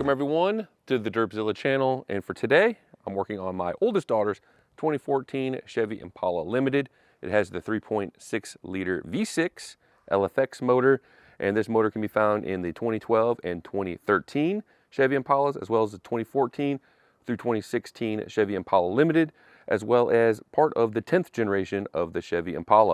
Welcome everyone to the Derpzilla channel, and for today I'm working on my oldest daughter's 2014 Chevy Impala Limited. It has the 3.6 liter V6 LFX motor, and this motor can be found in the 2012 and 2013 Chevy Impalas, as well as the 2014 through 2016 Chevy Impala Limited, as well as part of the 10th generation of the Chevy Impala.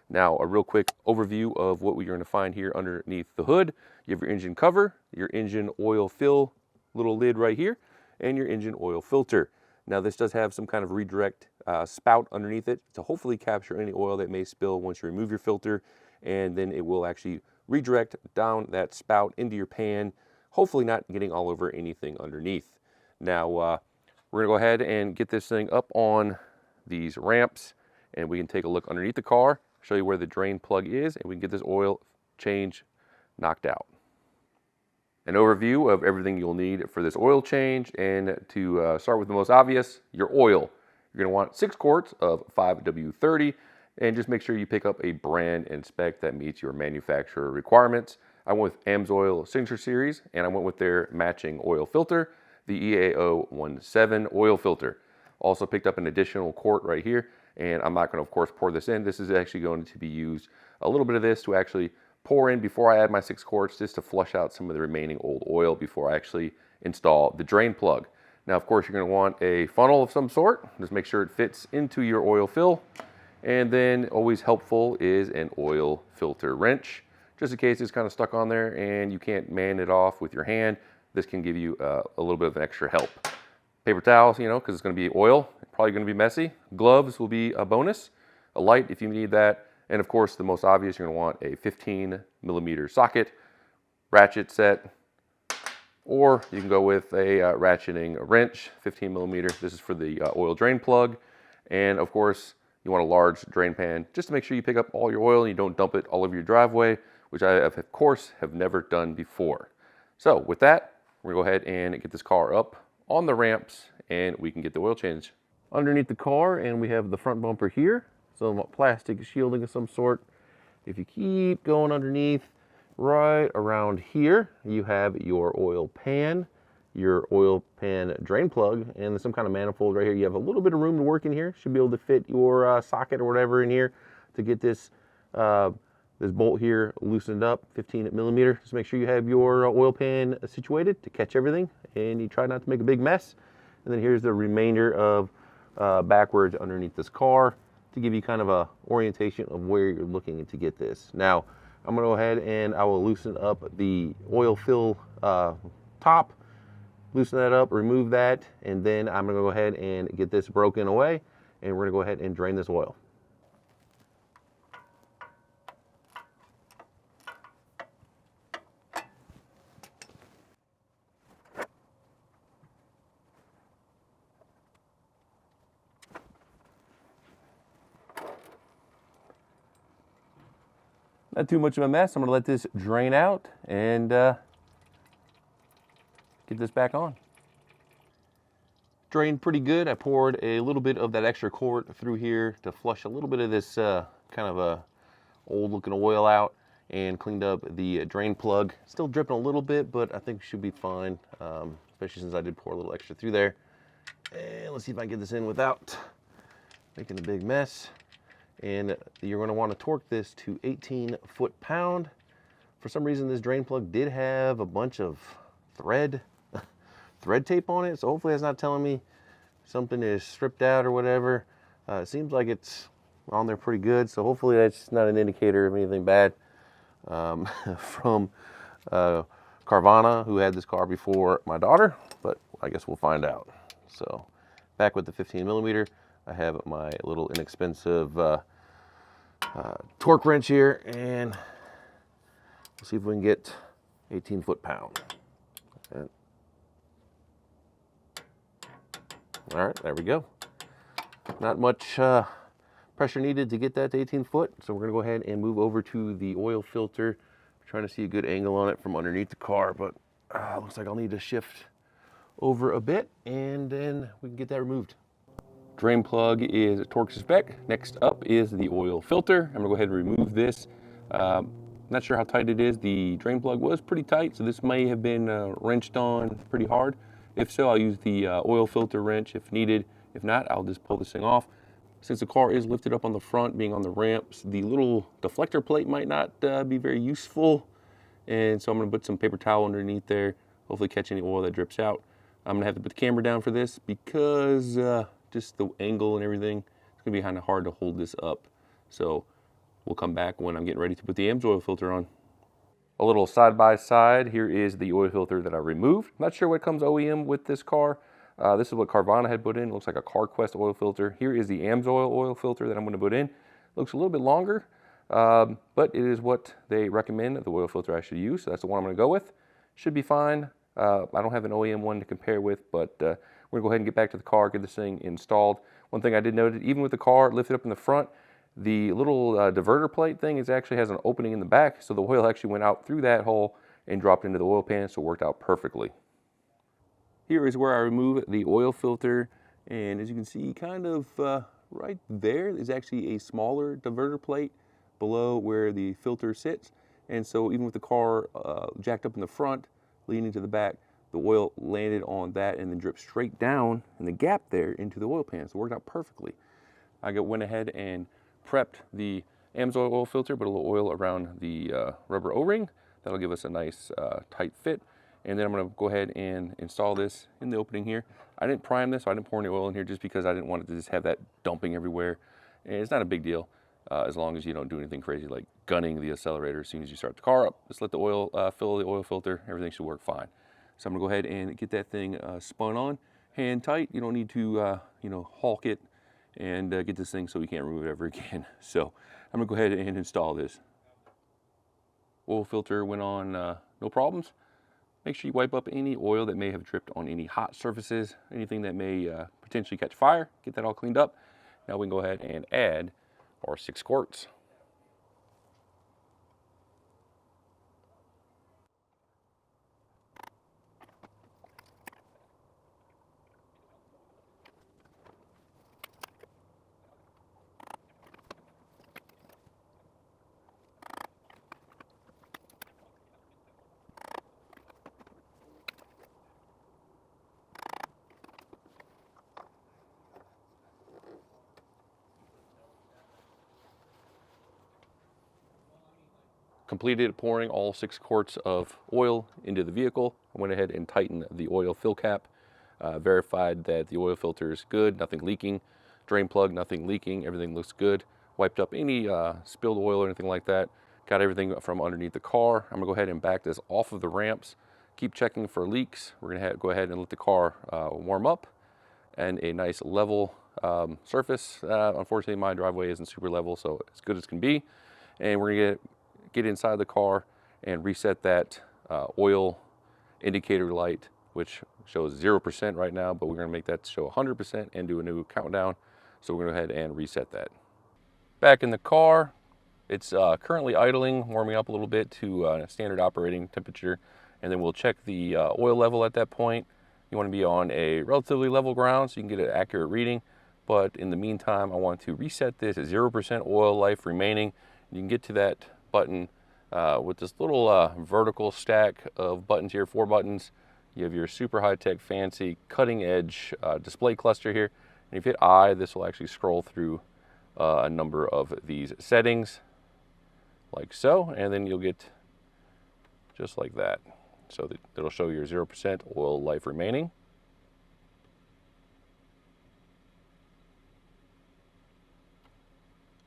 Now, a real quick overview of what we're going to find here underneath the hood. You have your engine cover, your engine oil fill little lid right here, and your engine oil filter. Now, this does have some kind of redirect spout underneath it to hopefully capture any oil that may spill once you remove your filter, and then it will actually redirect down that spout into your pan, hopefully not getting all over anything underneath. Now, we're going to go ahead and get this thing up on these ramps, and we can take a look underneath the car, show you where the drain plug is, and we can get this oil change knocked out. An overview of everything you'll need for this oil change, and to start with the most obvious, your oil. You're going to want 6 quarts of 5W30, and just make sure you pick up a brand and spec that meets your manufacturer requirements. I went with AMSOIL Signature Series, and I went with their matching oil filter, the EAO17 oil filter. Also picked up an additional quart right here, and I'm not going to, of course, pour this in. This is actually going to be used, a little bit of this to actually pour in before I add my 6 quarts, just to flush out some of the remaining old oil before I actually install the drain plug. Now, of course, you're going to want a funnel of some sort. Just make sure it fits into your oil fill. And then always helpful is an oil filter wrench, just in case it's kind of stuck on there and you can't man it off with your hand. This can give you a little bit of an extra help. Paper towels, you know, because it's going to be oil, probably going to be messy. Gloves will be a bonus. A light if you need that. And of course, the most obvious, you're going to want a 15mm socket, ratchet set, or you can go with a ratcheting wrench, 15mm. This is for the oil drain plug. And of course, you want a large drain pan just to make sure you pick up all your oil and you don't dump it all over your driveway, which I, of course, have never done before. So with that, we're going to go ahead and get this car up on the ramps, and we can get the oil change. Underneath the car, and we have the front bumper here, some plastic shielding of some sort. If you keep going underneath, right around here, you have your oil pan drain plug, and some kind of manifold right here. You have a little bit of room to work in here. Should be able to fit your socket or whatever in here to get this this bolt here loosened up, 15mm. Just make sure you have your oil pan situated to catch everything, and you try not to make a big mess. And then here's the remainder of backwards underneath this car to give you kind of a orientation of where you're looking to get this. Now, I'm gonna go ahead and I will loosen up the oil fill top, loosen that up, remove that, and then I'm gonna go ahead and get this broken away, and we're gonna go ahead and drain this oil. Not too much of a mess. I'm going to let this drain out and get this back on. Drained pretty good. I poured a little bit of that extra quart through here to flush a little bit of this kind of a old looking oil out, and cleaned up the drain plug. Still dripping a little bit, but I think it should be fine, especially since I did pour a little extra through there. And let's see if I can get this in without making a big mess. And you're going to want to torque this to 18 foot-pound. For some reason, this drain plug did have a bunch of thread tape on it, so hopefully that's not telling me something is stripped out or whatever. It seems like it's on there pretty good, so hopefully that's not an indicator of anything bad. From Carvana, who had this car before my daughter, but I guess we'll find out. So back with the 15mm, I have my little inexpensive torque wrench here, and we'll see if we can get 18 foot-pound. Okay. All right, there we go. Not much pressure needed to get that to 18 foot, so we're gonna go ahead and move over to the oil filter. I'm trying to see a good angle on it from underneath the car, but looks like I'll need to shift over a bit, and then we can get that removed. Drain plug is torque to spec. Next up is the oil filter. I'm gonna go ahead and remove this. Not sure how tight it is. The drain plug was pretty tight, so this may have been wrenched on pretty hard. If so, I'll use the oil filter wrench if needed. If not, I'll just pull this thing off. Since the car is lifted up on the front, being on the ramps, the little deflector plate might not be very useful. And so I'm gonna put some paper towel underneath there, hopefully catch any oil that drips out. I'm gonna have to put the camera down for this because just the angle and everything, it's gonna be kind of hard to hold this up. So we'll come back when I'm getting ready to put the AMSOIL filter on. A little side by side, here is the oil filter that I removed. Not sure what comes OEM with this car. This is what Carvana had put in. It looks like a CarQuest oil filter. Here is the AMSOIL oil filter that I'm going to put in. Looks a little bit longer, but it is what they recommend, the oil filter I should use. So that's the one I'm going to go with. Should be fine. I don't have an OEM one to compare with, but we're going to go ahead and get back to the car, get this thing installed. One thing I did note, even with the car lifted up in the front, the little diverter plate thing actually has an opening in the back, so the oil actually went out through that hole and dropped into the oil pan, so it worked out perfectly. Here is where I remove the oil filter, and as you can see, kind of right there is actually a smaller diverter plate below where the filter sits. And so even with the car jacked up in the front, leaning to the back, the oil landed on that and then dripped straight down in the gap there into the oil pan. So it worked out perfectly. I went ahead and prepped the AMSOIL oil filter, put a little oil around the rubber O-ring. That'll give us a nice tight fit. And then I'm going to go ahead and install this in the opening here. I didn't prime this, so I didn't pour any oil in here just because I didn't want it to just have that dumping everywhere. And it's not a big deal as long as you don't do anything crazy like gunning the accelerator as soon as you start the car up. Just let the oil fill the oil filter. Everything should work fine. So I'm going to go ahead and get that thing spun on, hand tight. You don't need to hawk it and get this thing so we can't remove it ever again. So I'm going to go ahead and install this. Oil filter went on no problems. Make sure you wipe up any oil that may have dripped on any hot surfaces, anything that may potentially catch fire. Get that all cleaned up. Now we can go ahead and add our 6 quarts. Completed pouring all 6 quarts of oil into the vehicle. I went ahead and tightened the oil fill cap, verified that the oil filter is good, nothing leaking, drain plug, nothing leaking, everything looks good. Wiped up any spilled oil or anything like that. Got everything from underneath the car. I'm gonna go ahead and back this off of the ramps. Keep checking for leaks. We're gonna go ahead and let the car warm up and a nice level surface. Unfortunately, my driveway isn't super level, so as good as can be. And we're gonna get inside the car and reset that oil indicator light, which shows 0% right now, but we're gonna make that show 100% and do a new countdown. So we're gonna go ahead and reset that. Back in the car, it's currently idling, warming up a little bit to standard operating temperature, and then we'll check the oil level at that point. You wanna be on a relatively level ground so you can get an accurate reading, but in the meantime, I want to reset this at 0% oil life remaining. You can get to that button with this little vertical stack of buttons here, 4 buttons. You have your super high-tech, fancy, cutting-edge display cluster here. And if you hit I, this will actually scroll through a number of these settings, like so, and then you'll get just like that. So it'll show your 0% oil life remaining.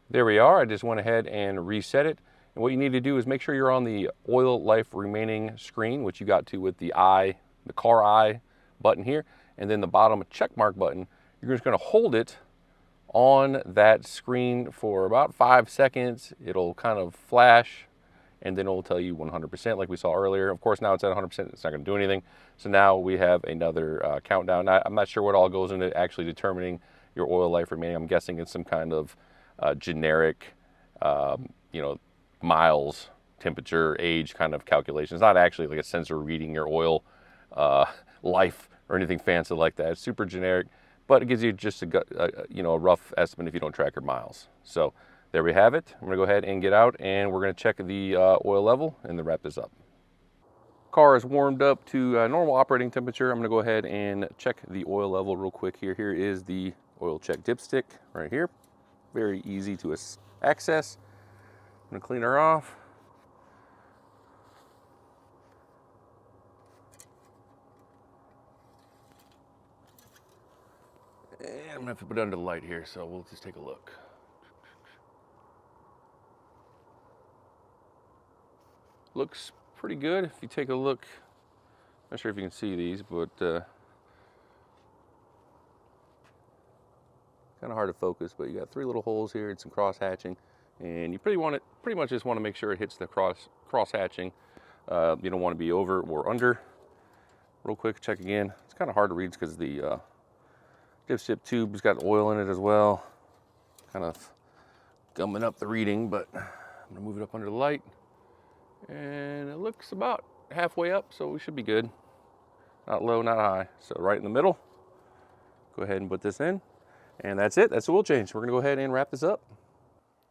There we are. I just went ahead and reset it. And what you need to do is make sure you're on the oil life remaining screen, which you got to with the I, the car I button here, and then the bottom check mark button. You're just going to hold it on that screen for about 5 seconds. It'll kind of flash, and then it'll tell you 100% like we saw earlier. Of course, now it's at 100%. It's not going to do anything. So now we have another countdown. I'm not sure what all goes into actually determining your oil life remaining. I'm guessing it's some kind of generic, miles, temperature, age kind of calculation. It's not actually like a sensor reading your oil life or anything fancy like that. It's super generic, but it gives you just a rough estimate if you don't track your miles. So There we have it. I'm gonna go ahead and get out and we're gonna check the oil level and then wrap this up. Car is warmed up to normal operating temperature. I'm gonna go ahead and check the oil level real quick here. Here is the oil check dipstick right here. Very easy to access. I'm gonna clean her off. And I'm gonna have to put it under the light here, so we'll just take a look. Looks pretty good. If you take a look, not sure if you can see these, but kind of hard to focus, but you got 3 little holes here and some cross hatching, and you pretty much just want to make sure it hits the cross hatching. You don't want to be over or under. Real quick, check again. It's kind of hard to read because the dipstick tube's got oil in it as well. Kind of gumming up the reading, but I'm gonna move it up under the light. And it looks about halfway up, so we should be good. Not low, not high. So right in the middle. Go ahead and put this in. And that's it, that's the oil change. We're gonna go ahead and wrap this up.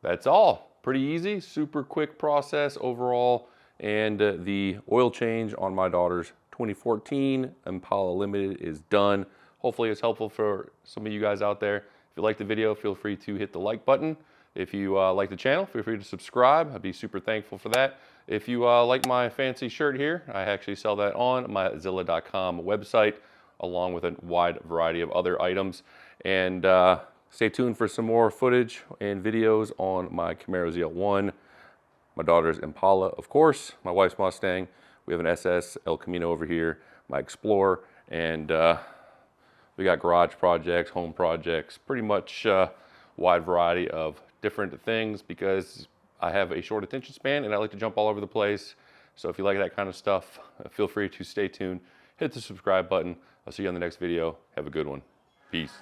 That's all. Pretty easy, super quick process overall. And the oil change on my daughter's 2014 Impala Limited is done. Hopefully it's helpful for some of you guys out there. If you like the video, feel free to hit the like button. If you like the channel, feel free to subscribe. I'd be super thankful for that. If you like my fancy shirt here, I actually sell that on my Zilla.com website, along with a wide variety of other items. And stay tuned for some more footage and videos on my Camaro ZL1, my daughter's Impala, of course, my wife's Mustang. We have an SS El Camino over here, my Explorer, and we got garage projects, home projects, pretty much wide variety of different things because I have a short attention span and I like to jump all over the place. So if you like that kind of stuff, feel free to stay tuned, hit the subscribe button. I'll see you on the next video. Have a good one. Peace.